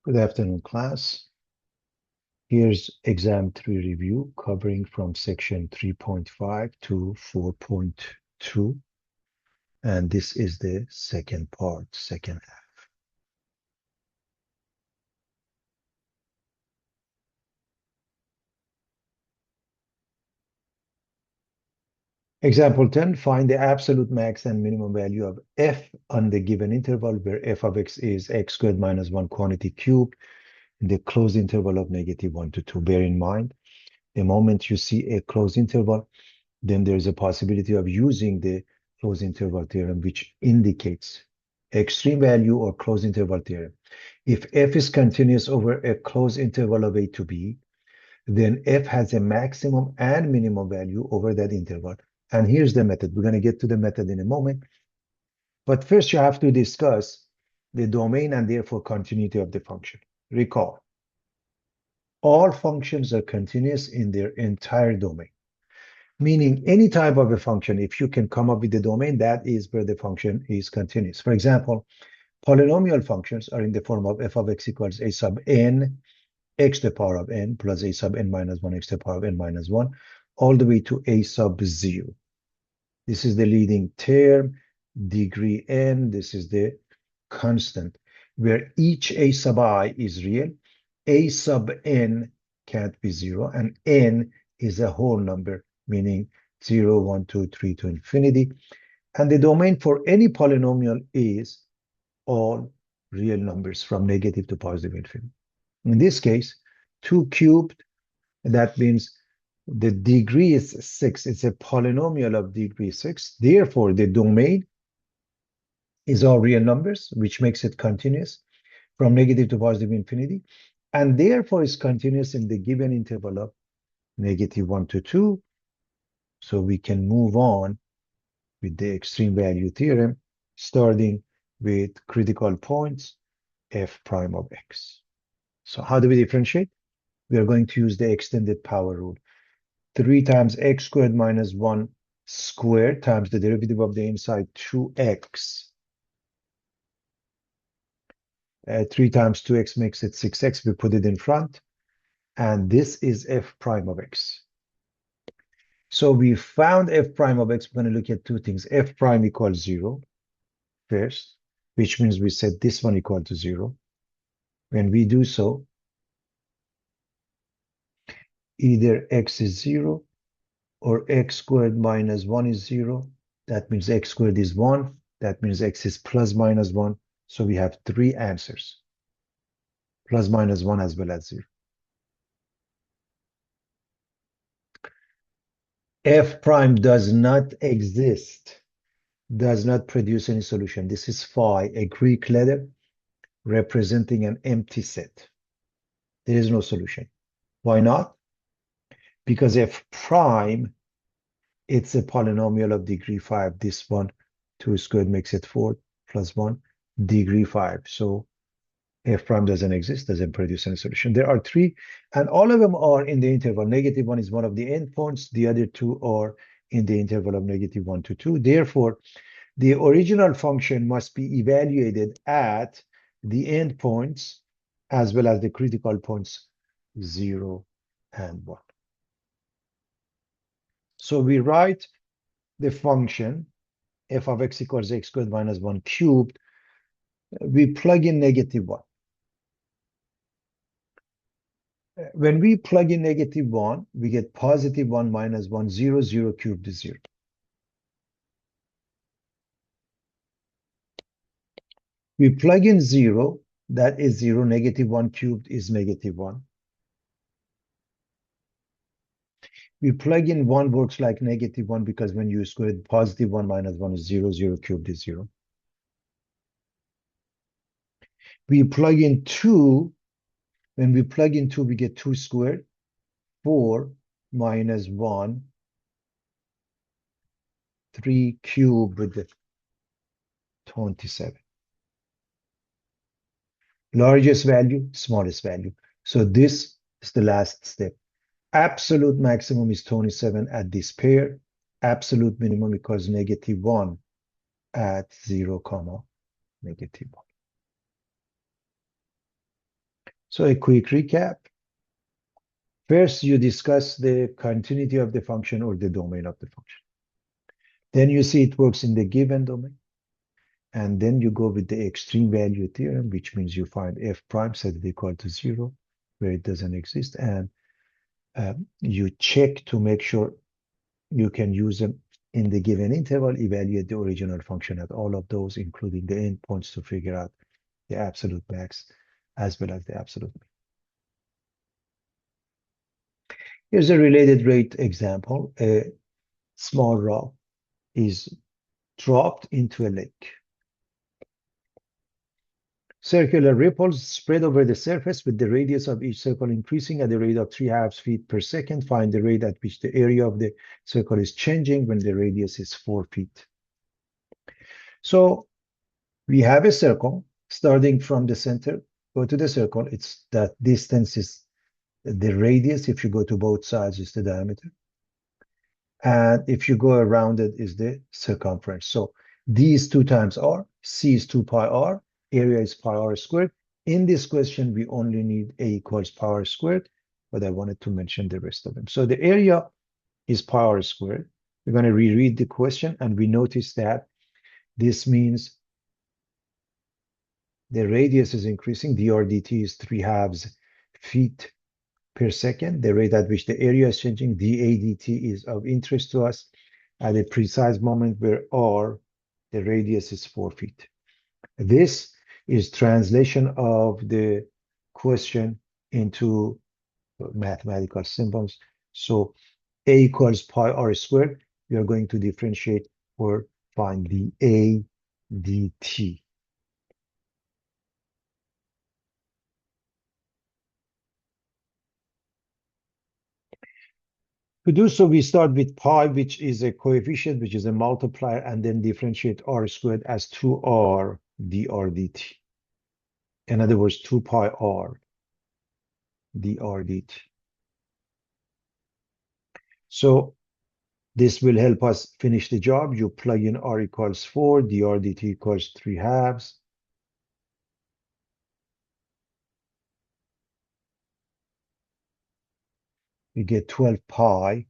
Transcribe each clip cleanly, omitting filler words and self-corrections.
Good afternoon, class. Here's exam 3 review covering from section 3.5 to 4.2. And this is the second part, second half. Example 10, find the absolute max and minimum value of f on the given interval where f of x is x squared minus 1 quantity cubed in the closed interval of -1 to 2. Bear in mind, the moment you see a closed interval, then there's a possibility of using the closed interval theorem, which indicates extreme value or closed interval theorem. If f is continuous over a closed interval of a to b, then f has a maximum and minimum value over that interval. And here's the method. We're going to get to the method in a moment. But first, you have to discuss the domain and therefore continuity of the function. Recall, all functions are continuous in their entire domain. Meaning any type of a function, if you can come up with the domain, that is where the function is continuous. For example, polynomial functions are in the form of f of x equals a sub n, x to the power of n, plus a sub n minus 1, x to the power of n minus 1, all the way to a sub 0. This is the leading term, degree n, this is the constant, where each a sub I is real, a sub n can't be 0, and n is a whole number, meaning 0, 1, 2, 3 to infinity. And the domain for any polynomial is all real numbers from negative to positive infinity. In this case, 2 cubed, that means the degree is 6. It's a polynomial of degree 6. Therefore, the domain is all real numbers, which makes it continuous from negative to positive infinity. And therefore, is continuous in the given interval of -1 to 2. So we can move on with the extreme value theorem, starting with critical points, f prime of x. So how do we differentiate? We are going to use the extended power rule. 3 times x squared minus 1 squared times the derivative of the inside 2x. 3 times 2x makes it 6x. We put it in front. And this is f prime of x. So we found f prime of x. We're going to look at two things. F prime equals 0 first, which means we set this one equal to 0. When we do so, either x is 0 or x squared minus 1 is 0. That means x squared is 1. That means x is plus minus 1. So we have three answers, plus minus 1 as well as 0. F prime does not exist, does not produce any solution. This is phi, a Greek letter representing an empty set. There is no solution. Why not? Because f prime, it's a polynomial of degree 5. This one, 2 squared makes it 4, plus 1, degree 5. So f prime doesn't exist, doesn't produce any solution. There are three, and all of them are in the interval. -1 is one of the endpoints. The other two are in the interval of -1 to 2. Therefore, the original function must be evaluated at the endpoints as well as the critical points 0 and 1. So we write the function f of x equals x squared minus 1 cubed. We plug in -1. When we plug in -1, we get +1 minus 1, 0, 0 cubed is 0. We plug in 0, that is 0, -1 cubed is -1. We plug in 1 works like -1 because when you square it, +1 minus 1 is 0, 0 cubed is 0. We plug in 2. When we plug in 2, we get 2 squared, 4 minus 1, 3 cubed with the 27. Largest value, smallest value. So this is the last step. Absolute maximum is 27 at this pair. Absolute minimum equals -1 at 0, -1. So a quick recap. First, you discuss the continuity of the function or the domain of the function. Then you see it works in the given domain. And then you go with the extreme value theorem, which means you find f prime set it equal to 0, where it doesn't exist. And you check to make sure you can use them in the given interval, evaluate the original function at all of those, including the endpoints, to figure out the absolute max as well as the absolute min. Here's a related rate example. A small rock is dropped into a lake. Circular ripples spread over the surface with the radius of each circle increasing at the rate of 3/2 feet per second. Find the rate at which the area of the circle is changing when the radius is 4 feet. So we have a circle starting from the center, go to the circle. It's that distance is the radius. If you go to both sides, is the diameter. And if you go around it, is the circumference. So d is 2 times r, c is 2 pi r, area is pi r squared. In this question, we only need a equals pi r squared, but I wanted to mention the rest of them. So the area is pi r squared. We're going to reread the question, and we notice that this means the radius is increasing. dr dt is 3/2 feet per second. The rate at which the area is changing, dA dt, is of interest to us at a precise moment where r, the radius, is 4 feet. This is translation of the question into mathematical symbols. So a equals pi r squared. We are going to differentiate or find the a dt. To do so, we start with pi, which is a coefficient, which is a multiplier, and then differentiate r squared as 2r dr dt. In other words, 2 pi r dr dt. So this will help us finish the job. You plug in r equals 4, dr dt equals 3/2. We get 12 pi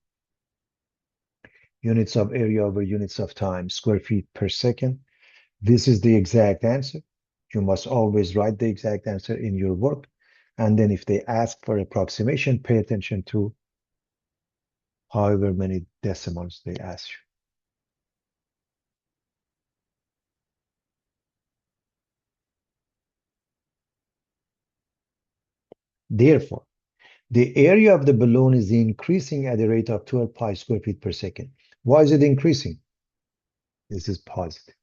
units of area over units of time, square feet per second. This is the exact answer. You must always write the exact answer in your work. And then if they ask for approximation, pay attention to however many decimals they ask you. Therefore, the area of the balloon is increasing at a rate of 12 pi square feet per second. Why is it increasing? This is positive.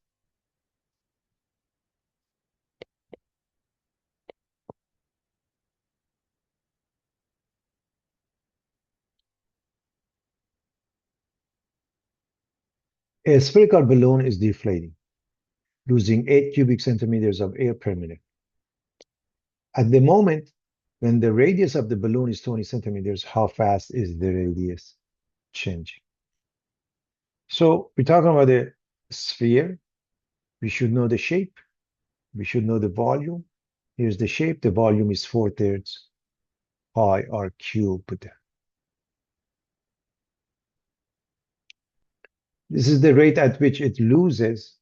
A spherical balloon is deflating, losing 8 cubic centimeters of air per minute. At the moment, when the radius of the balloon is 20 centimeters, how fast is the radius changing? So we're talking about a sphere. We should know the shape. We should know the volume. Here's the shape. The volume is 4/3 pi r cubed. This is the rate at which it loses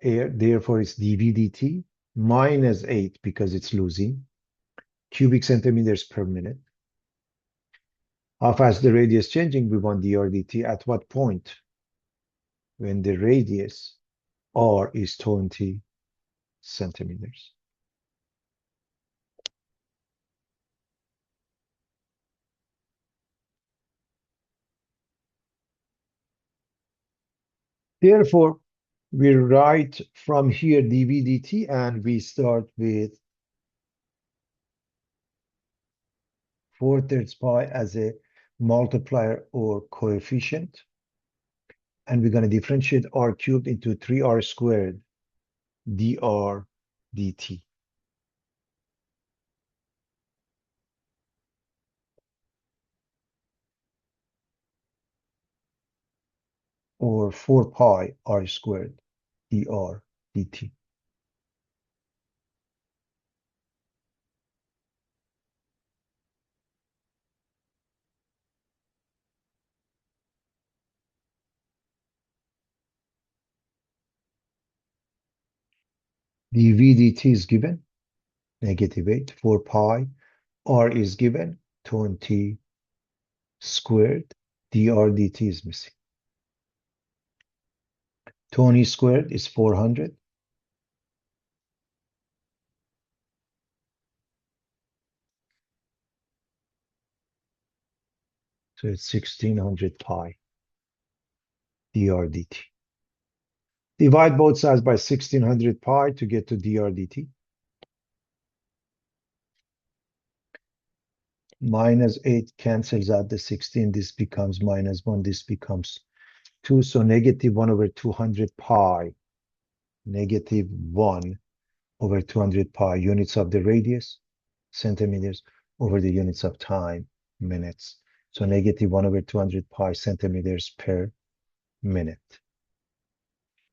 air. Therefore, it's dV dt minus 8 because it's losing cubic centimeters per minute. How fast the radius changing? We want dr dt at what point? When the radius r is 20 centimeters. Therefore, we write from here dV dt, and we start with 4/3 pi as a multiplier or coefficient. And we're going to differentiate r cubed into 3r squared dr dt. Or 4 pi r squared dr dt. dv dt is given, -8, 4 pi. R is given, 20 squared. dr dt is missing. 20 squared is 400. So it's 1600 pi dr dt. Divide both sides by 1600 pi to get to dr dt. -8 cancels out the 16. This becomes -1. This becomes 2. So -1/200 pi. -1/200 pi. Units of the radius, centimeters, over the units of time, minutes. So -1/200 pi centimeters per minute.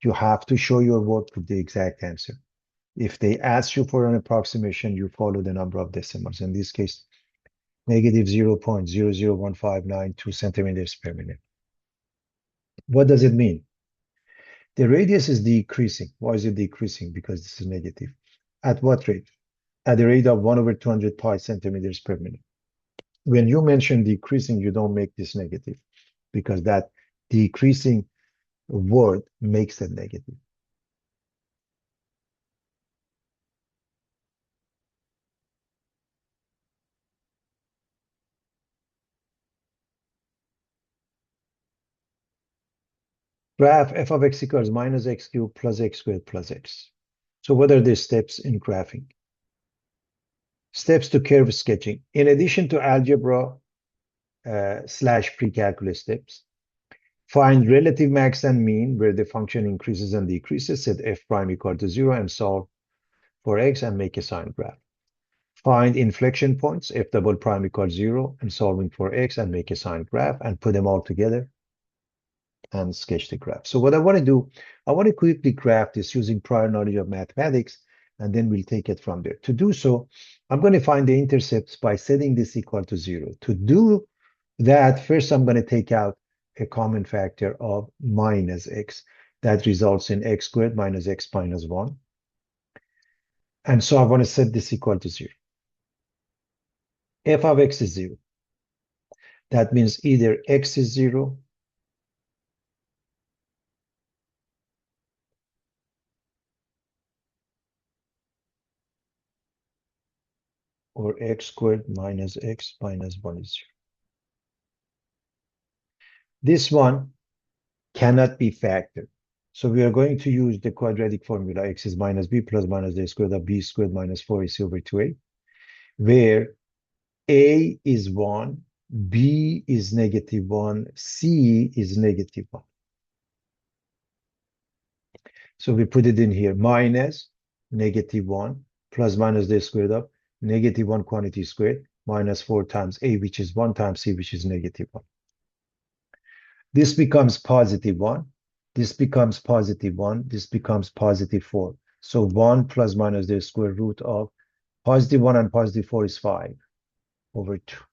You have to show your work with the exact answer. If they ask you for an approximation, you follow the number of decimals. In this case, -0.001592 centimeters per minute. What does it mean? The radius is decreasing. Why is it decreasing? Because this is negative. At what rate? At the rate of 1/200 pi centimeters per minute. When you mention decreasing, you don't make this negative because that decreasing word makes it negative. Graph f of x equals -x cubed plus x squared plus x. So what are the steps in graphing? Steps to curve sketching. In addition to algebra / pre-calculus steps, find relative max and mean where the function increases and decreases, set f prime equal to 0 and solve for x and make a sine graph. Find inflection points, f double prime equals 0 and solving for x and make a sine graph and put them all together and sketch the graph. So what I want to do, I want to quickly graph this using prior knowledge of mathematics, and then we'll take it from there. To do so, I'm going to find the intercepts by setting this equal to 0. To do that, first I'm going to take out a common factor of -x. That results in x squared minus x minus 1. And so I want to set this equal to 0. F of x is 0. That means either x is 0 or x squared minus x minus 1 is 0. This one cannot be factored. So we are going to use the quadratic formula, x is minus b plus minus a squared of b squared minus 4ac over 2a, where a is 1, b is -1, c is -1. So we put it in here, minus -1 plus minus the squared of -1 quantity squared minus 4 times a, which is 1 times c, which is -1. This becomes +1. This becomes +1. This becomes +4. So 1 plus minus the square root of +1 and +4 is 5 over 2.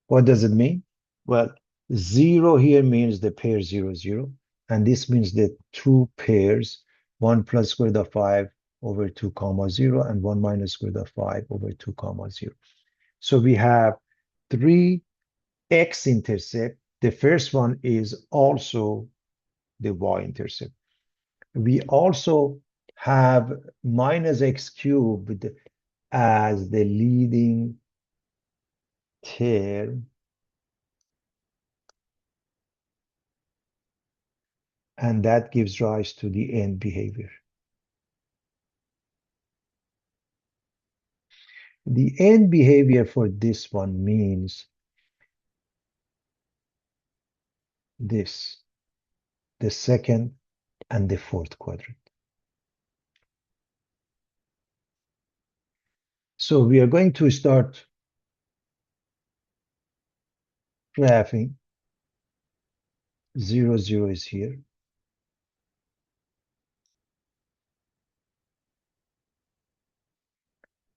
What does it mean? Well, 0 here means the pair 0, 0. And this means that two pairs, 1 plus square root of 5 over 2 comma 0 and 1 minus square root of 5 over 2 comma 0. So we have 3 x-intercept. The first one is also the y-intercept. We also have -x cubed as the leading term, and that gives rise to the end behavior. The end behavior for this one means this, the second and the fourth quadrant. So we are going to start graphing. 0, 0 is here.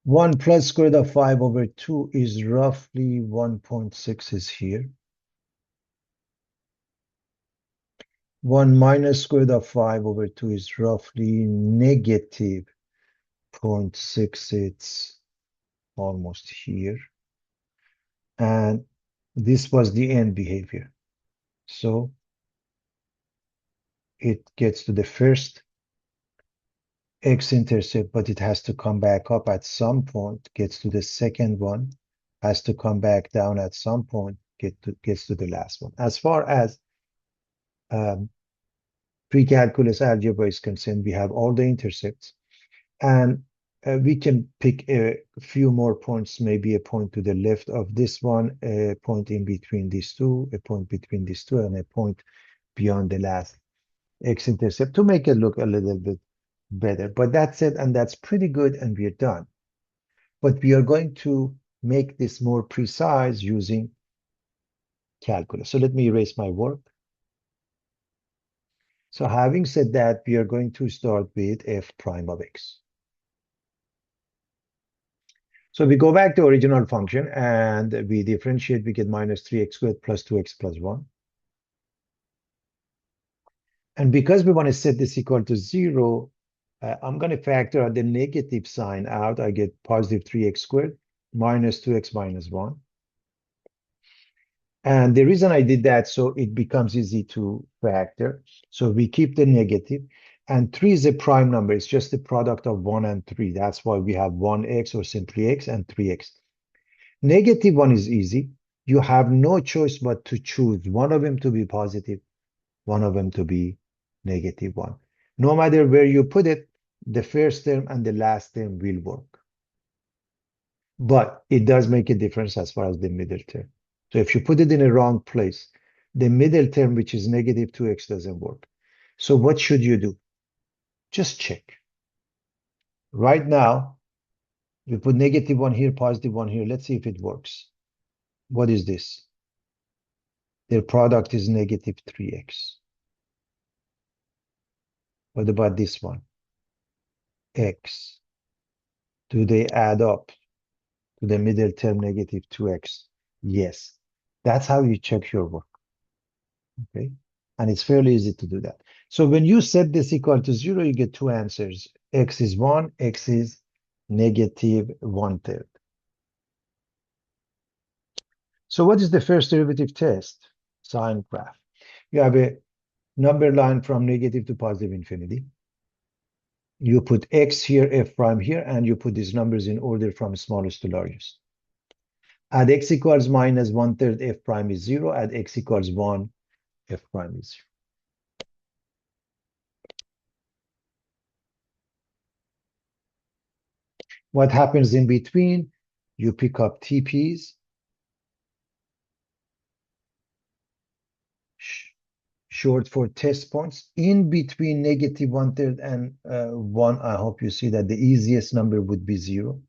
One plus square root of 5 over 2 is roughly 1.6 is here. 1 minus square root of 5 over 2 is roughly negative 0.6. It's almost here. And this was the end behavior. So it gets to the first x-intercept, but it has to come back up at some point, gets to the second one, has to come back down at some point, gets to the last one. As far as pre-calculus algebra is concerned, we have all the intercepts, and we can pick a few more points, maybe a point to the left of this one, a point in between these two, a point between these two, and a point beyond the last x-intercept to make it look a little bit better. But that's it, and that's pretty good, and we're done. But we are going to make this more precise using calculus. So let me erase my work. So having said that, we are going to start with f prime of x. So we go back to original function and we differentiate, we get minus 3x squared plus 2x plus 1. And because we want to set this equal to 0, I'm going to factor the negative sign out. I get positive 3x squared minus 2x minus 1. And the reason I did that, so it becomes easy to factor. So we keep the negative. And 3 is a prime number. It's just the product of 1 and 3. That's why we have 1x or simply x and 3x. Negative 1 is easy. You have no choice but to choose one of them to be positive, one of them to be negative 1. No matter where you put it, the first term and the last term will work. But it does make a difference as far as the middle term. So if you put it in a wrong place, the middle term, which is negative 2x, doesn't work. So what should you do? Just check. Right now, we put negative 1 here, positive 1 here. Let's see if it works. What is this? Their product is negative 3x. What about this one? X. Do they add up to the middle term negative 2x? Yes. That's how you check your work. Okay. And it's fairly easy to do that. So when you set this equal to 0, you get two answers. X is 1, x is negative 1/3. So what is the first derivative test? Sine graph. You have a number line from negative to positive infinity. You put x here, f prime here, and you put these numbers in order from smallest to largest. At x equals minus 1/3, f prime is 0. At x equals 1, f prime is 0. What happens in between? You pick up TPs, short for test points, in between negative 1/3 and 1. I hope you see that the easiest number would be 0.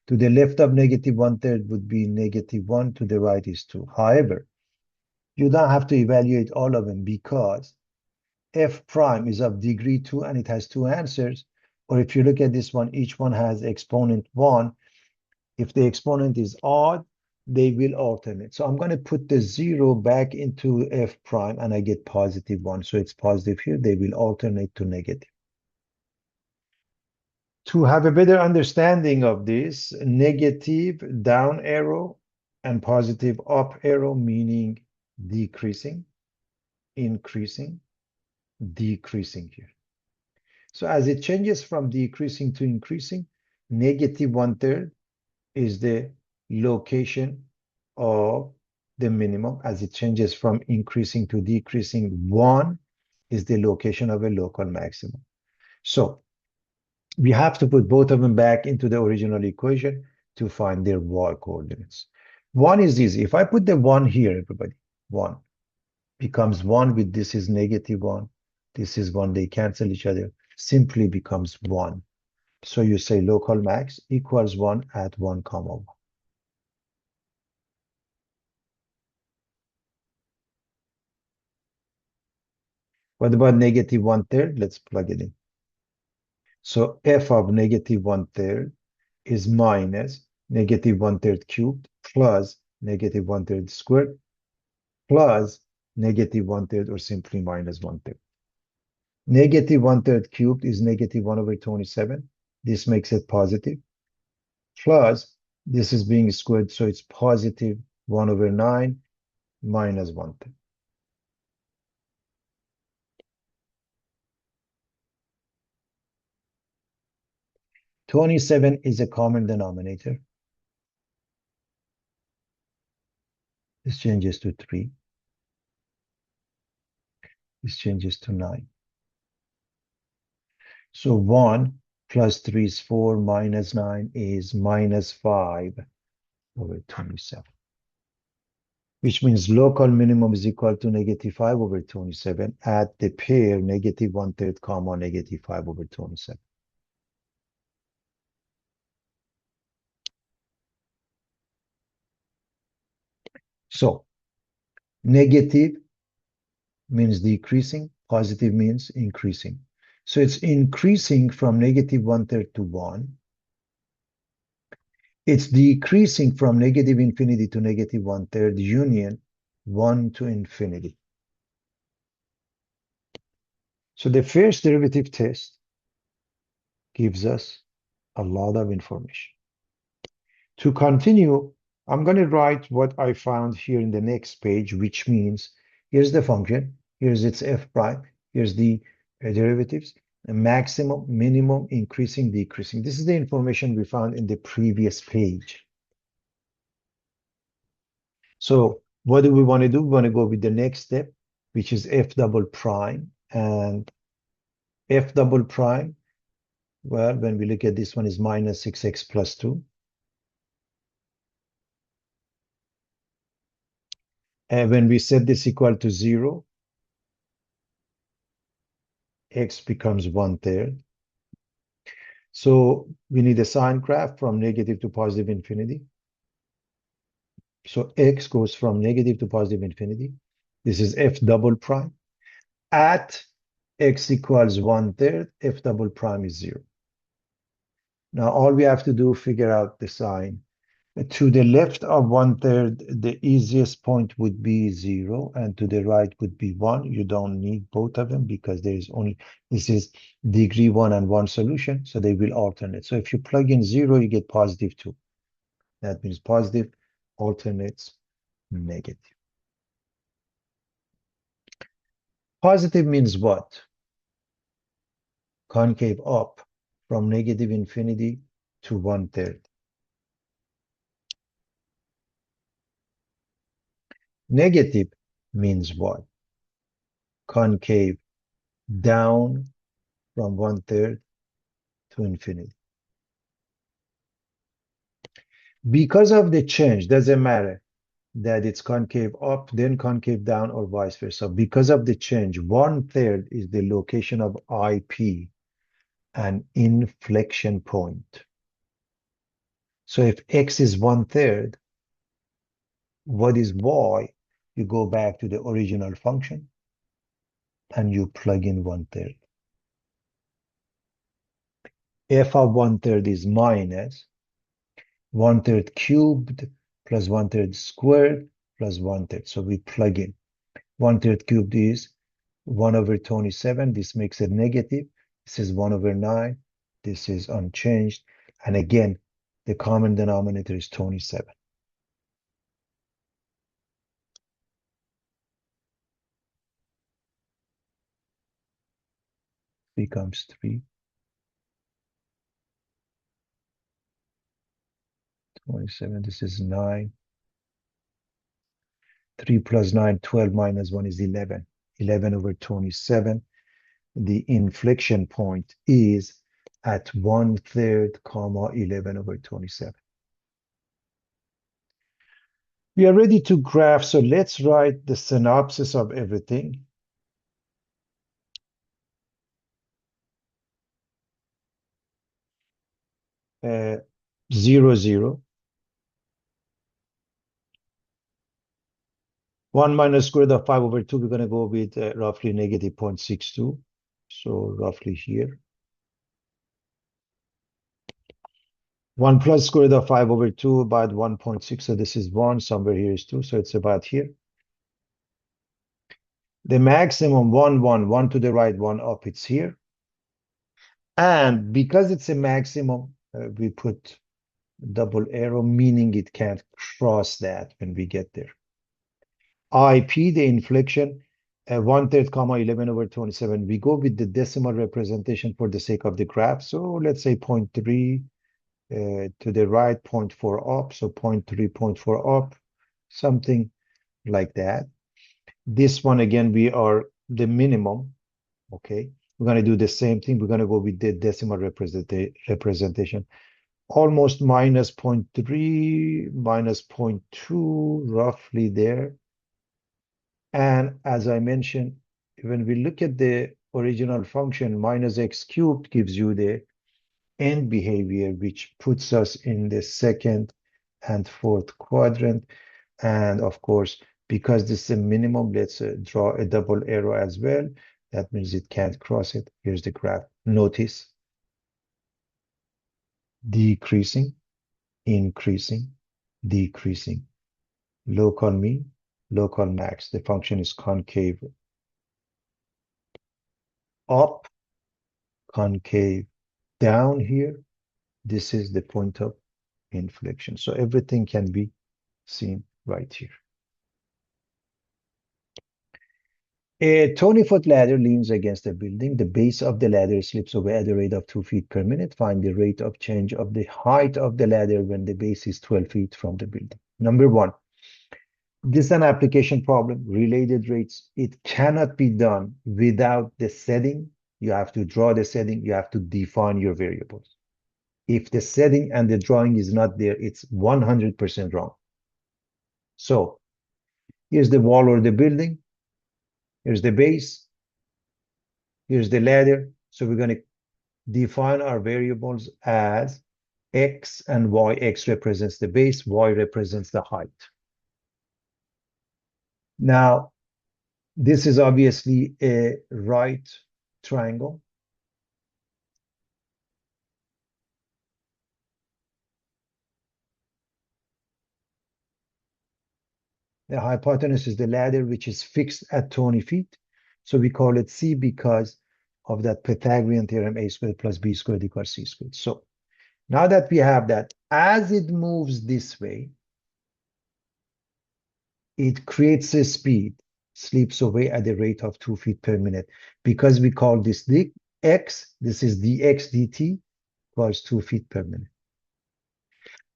To the left of negative 1/3 would be negative 1. To the right is 2. However, you don't have to evaluate all of them because f prime is of degree 2 and it has two answers. Or if you look at this one, each one has exponent 1. If the exponent is odd, they will alternate. So I'm going to put the 0 back into f prime and I get positive 1. So it's positive here. They will alternate to negative. To have a better understanding of this, negative down arrow and positive up arrow meaning decreasing, increasing, decreasing here. So as it changes from decreasing to increasing, negative 1/3 is the location of the minimum. As it changes from increasing to decreasing, 1 is the location of a local maximum. So we have to put both of them back into the original equation to find their y coordinates. 1 is easy. If I put the 1 here, everybody, 1 becomes 1 with this is negative 1. This is 1. They cancel each other. Simply becomes 1. So you say local max equals 1 at 1, 1. What about negative 1/3? Let's plug it in. So f of negative 1/3 is minus negative 1/3 cubed plus negative 1/3 squared plus negative 1/3, or simply minus 1/3. Negative 1/3 cubed is negative 1 over 27. This makes it positive. Plus, this is being squared, so it's positive 1 over 9 minus 1/3. "27 is a common denominator. This changes to 3. This changes to 9. So 1 plus 3 is 4, minus 9 is minus 5 over 27. Which means local minimum is equal to negative 5 over 27 at the pair negative 1/3 comma negative 5 over 27. So negative means decreasing, positive means increasing. So it's increasing from negative 1/3 to 1. It's decreasing from negative infinity to negative 1/3 union 1 to infinity. So the first derivative test gives us a lot of information. To continue, I'm going to write what I found here in the next page, which means here's the function, here's its f prime, here's the derivatives, maximum, minimum, increasing, decreasing. This is the information we found in the previous page. So what do we want to do? We want to go with the next step, which is f double prime. And f double prime, well, when we look at this one, is minus 6x plus 2. And when we set this equal to 0, x becomes 1/3. So we need a sign graph from negative to positive infinity. So x goes from negative to positive infinity. This is f double prime. At x equals 1/3, f double prime is 0. Now all we have to do is figure out the sign. To the left of 1/3, the easiest point would be 0, and to the right would be 1. You don't need both of them because this is degree 1 and 1 solution, so they will alternate. So if you plug in 0, you get positive 2. That means positive alternates negative. Positive means what? Concave up from negative infinity to 1/3. Negative means what? Concave down from 1/3 to infinity. Because of the change, doesn't matter that it's concave up, then concave down, or vice versa. Because of the change, 1/3 is the location of IP, an inflection point. So if x is 1/3, what is y? You go back to the original function and you plug in 1/3. F of 1/3 is minus 1/3 cubed plus 1/3 squared plus 1/3. So we plug in 1/3 cubed is 1 over 27. This makes it negative. This is 1 over 9. This is unchanged. And again, the common denominator is 27. Becomes 3. 27. This is 9. 3 plus 9, 12 minus 1 is 11. 11 over 27. The inflection point is at 1/3 comma 11 over 27. We are ready to graph, so let's write the synopsis of everything. Uh, 0, 0. 1 minus square root of 5 over 2, we're going to go with roughly negative 0.62. So roughly here. 1 plus square root of 5 over 2, about 1.6. So this is 1. Somewhere here is 2. So it's about here. The maximum 1, 1, 1 to the right, 1 up, it's here. And because it's a maximum, we put double arrow, meaning it can't cross that when we get there. IP, the inflection, 1/3 comma 11 over 27. We go with the decimal representation for the sake of the graph. So let's say 0.3 to the right, 0.4 up. So 0.3, 0.4 up, something like that. This one, again, we are the minimum. Okay. We're going to do the same thing. We're going to go with the decimal representation. Almost minus 0.3, minus 0.2, roughly there. And as I mentioned, when we look at the original function, minus x cubed gives you the end behavior, which puts us in the second and fourth quadrant. And of course, because this is a minimum, let's draw a double arrow as well. That means it can't cross it. Here's the graph. Notice decreasing, increasing, decreasing. Local mean, local max. The function is concave up, concave down here. This is the point of inflection. So everything can be seen right here. A 20-foot ladder leans against a building. The base of the ladder slips away at the rate of 2 feet per minute. Find the rate of change of the height of the ladder when the base is 12 feet from the building. Number one, this is an application problem, related rates. It cannot be done without the setting. You have to draw the setting. You have to define your variables. If the setting and the drawing is not there, it's 100% wrong. So here's the wall or the building. Here's the base. Here's the ladder. So we're going to define our variables as x and y. X represents the base, y represents the height. Now, this is obviously a right triangle. The hypotenuse is the ladder, which is fixed at 20 feet. So we call it C because of that Pythagorean theorem, a squared plus b squared equals c squared. So now that we have that, as it moves this way, it creates a speed, slips away at the rate of 2 feet per minute. Because we call this the x, this is dx dt equals 2 feet per minute.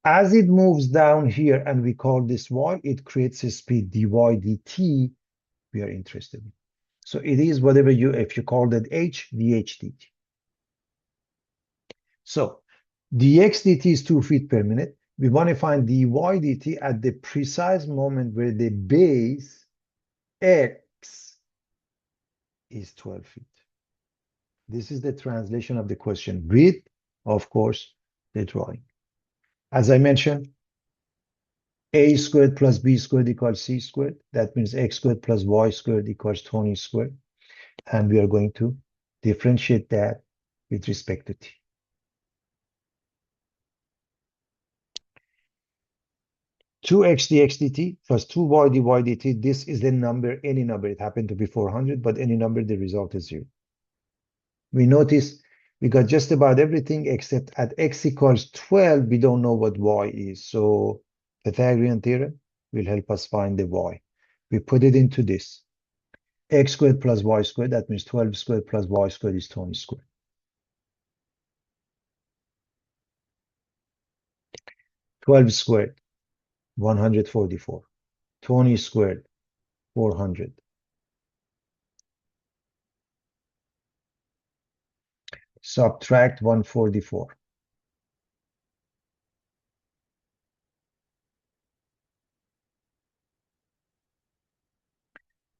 As it moves down here, and we call this y, it creates a speed dy dt we are interested in. So it is whatever you, if you call that h, dh dt. So dx dt is 2 feet per minute. We want to find dy dt at the precise moment where the base x is 12 feet. This is the translation of the question with, of course, the drawing. As I mentioned, a squared plus b squared equals c squared. That means x squared plus y squared equals 20 squared. And we are going to differentiate that with respect to t. Two x dx dt plus 2y dy dt. This is the number, any number. It happened to be 400, but any number, the result is 0. We notice we got just about everything except at x equals 12, we don't know what y is. So Pythagorean theorem will help us find the y. We put it into this. X squared plus y squared, that means 12 squared plus y squared is 20 squared. 12 squared, 144. 20 squared, 400. Subtract 144.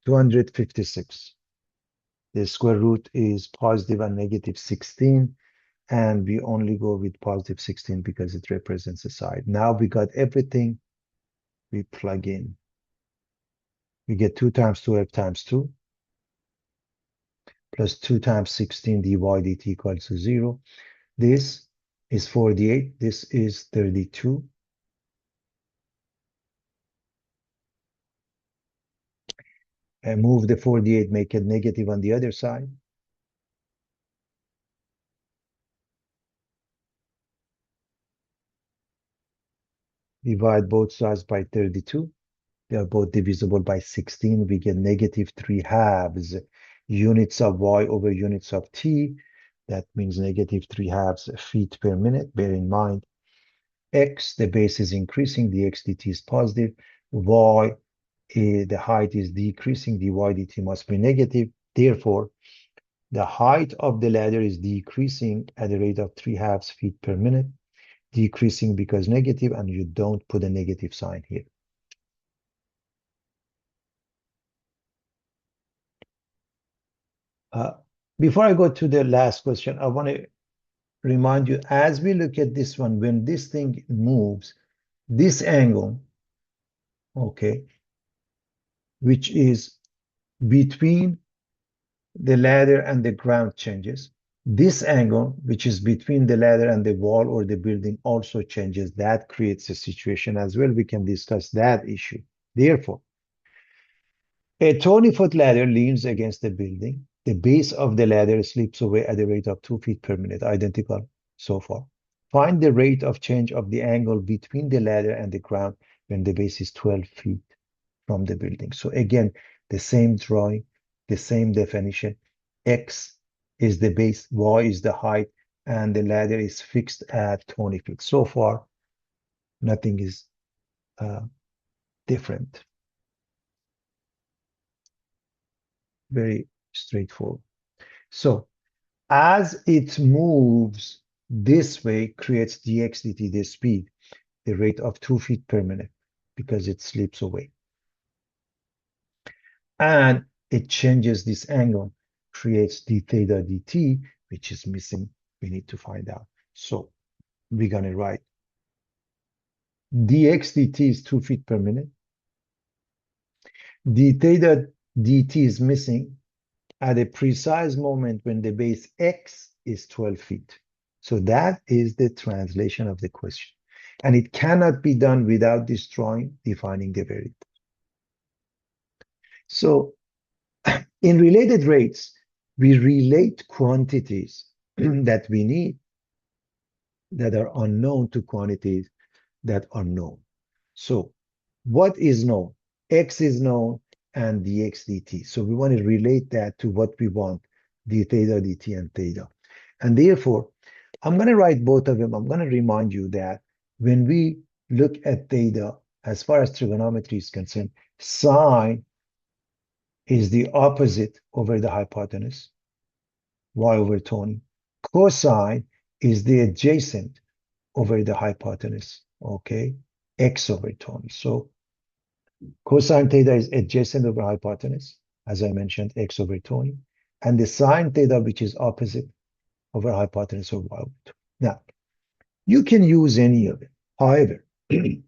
256. The square root is positive and negative 16, and we only go with positive 16 because it represents a side. Now we got everything. We plug in. We get 2 times 2f times 2 plus 2 times 16 dy dt equals to 0. This is 48. This is 32. Move the 48, make it negative on the other side. Divide both sides by 32. They are both divisible by 16. We get negative 3 halves units of y over units of t. That means negative 3 halves feet per minute. Bear in mind, x, the base is increasing, the x dt is positive. Y, the height is decreasing, dy dt must be negative. Therefore, the height of the ladder is decreasing at a rate of 3 halves feet per minute. Decreasing because negative, and you don't put a negative sign here. Before I go to the last question, I want to remind you, as we look at this one, when this thing moves, this angle, okay, which is between the ladder and the ground changes. This angle, which is between the ladder and the wall or the building, also changes. That creates a situation as well. We can discuss that issue. Therefore, a 20-foot ladder leans against the building. The base of the ladder slips away at a rate of 2 feet per minute, identical so far. Find the rate of change of the angle between the ladder and the ground when the base is 12 feet from the building. So again, the same drawing, the same definition. X is the base, Y is the height, and the ladder is fixed at 20 feet. So far, nothing is different. Very straightforward. So as it moves this way, creates dx dt, the speed, the rate of 2 feet per minute, because it slips away. And it changes this angle, creates d theta dt, which is missing. We need to find out. So we're going to write dx dt is 2 feet per minute. D theta dt is missing at a precise moment when the base x is 12 feet. So that is the translation of the question. And it cannot be done without this drawing defining the variable. So in related rates, we relate quantities that we need that are unknown to quantities that are known. So what is known? X is known and dx dt. So we want to relate that to what we want, d theta dt and theta. And therefore, I'm going to write both of them. I'm going to remind you that when we look at theta, as far as trigonometry is concerned, sine is the opposite over the hypotenuse, y over 20. Cosine is the adjacent over the hypotenuse, okay, x over 20. So cosine theta is adjacent over hypotenuse, as I mentioned, x over 20. And the sine theta, which is opposite over hypotenuse of y over 20. Now, you can use any of it. However, we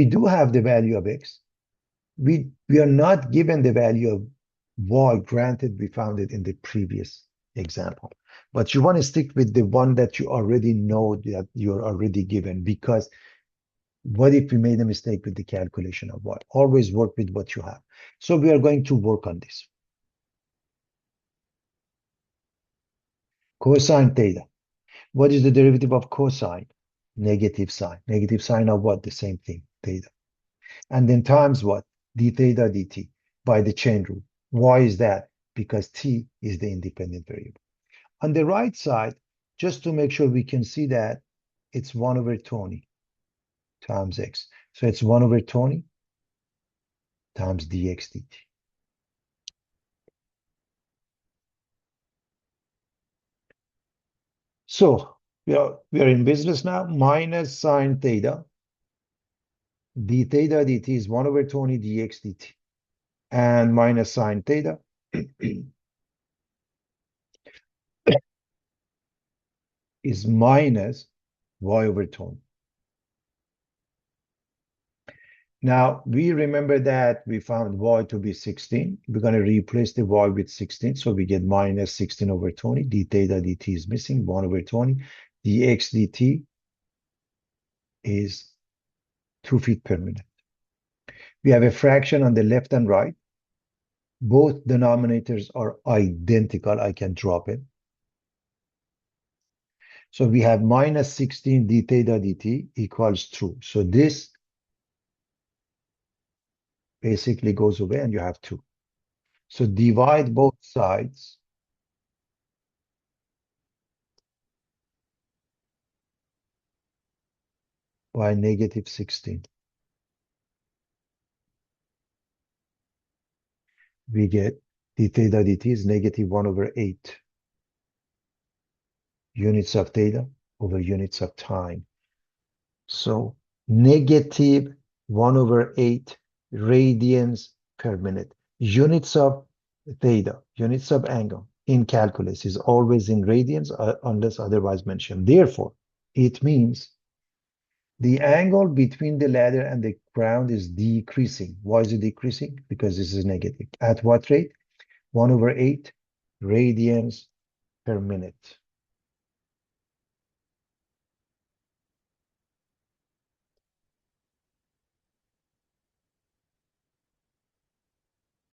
do have the value of x. We are not given the value of y, granted we found it in the previous example. But you want to stick with the one that you already know that you're already given, because what if we made a mistake with the calculation of y? Always work with what you have. So we are going to work on this. Cosine theta. What is the derivative of cosine? Negative sign. Negative sign of what? The same thing, theta. And then times what? D theta dt by the chain rule. Why is that? Because t is the independent variable. On the right side, just to make sure we can see that, it's 1 over 20 times x. So it's 1 over 20 times dx dt. So we are in business now. Minus sine theta. D theta dt is 1 over 20 dx dt. And minus sine theta is minus y over 20. Now, we remember that we found y to be 16. We're going to replace the y with 16. So we get minus 16 over 20. D theta dt is missing, 1 over 20. Dx dt is 2 feet per minute. We have a fraction on the left and right. Both denominators are identical. I can drop it. So we have minus 16 d theta dt equals true. So this basically goes away and you have 2. So divide both sides by negative 16. We get d theta dt is negative 1 over 8 units of theta over units of time. So negative 1 over 8 radians per minute. Units of theta, units of angle in calculus is always in radians unless otherwise mentioned. Therefore, it means the angle between the ladder and the ground is decreasing. Why is it decreasing? Because this is negative. At what rate? 1 over 8 radians per minute.